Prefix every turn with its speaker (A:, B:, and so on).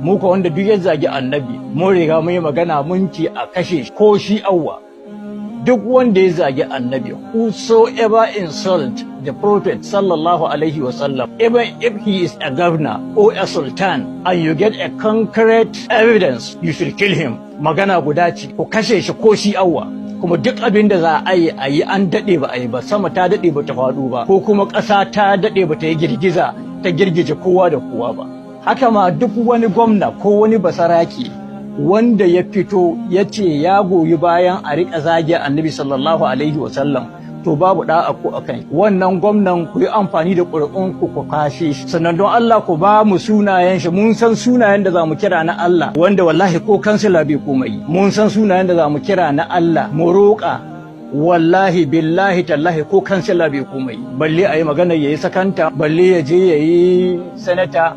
A: mu ko wanda duk ya zagi annabi mun riga mun yi magana mun ce a kashe shi ko shi awwa. Duk wanda ya zagi annabi, whosoever insult the prophet sallallahu alaihi wasallam, even if he is a governor or a sultan and you get a concrete evidence, you should kill him. Magana guda ce, ku kashe shi ko shi awwa. Kuma duk abin da za a yi an daɗe ba a yi ba, sama ta daɗe ba ta faɗo ba, ko kuma ƙasa ta daɗe ba ta yi girgiza ta girgije kowa da kowa ba. Haka ma duk wani gwamna ko wani basaraki wanda ya fito ya ce ya goyi bayan a riƙa zage annabi sallallahu alaihi wasallam, to babu da'a ko akan wannan gwamnan ku yi amfani da ƙuri'un ku kashe shi. Sannan don Allah ku ba mu sunayen shi, mun san sunayen da za mu kira na Allah wanda wallahi ko kansila bai komai, mun san sunayen da za mu kira na Allah mu roƙa, wallahi billahi tallahi ko kansila bai komai, balle a yi magana ya yi sakanta, balle ya je ya yi sanata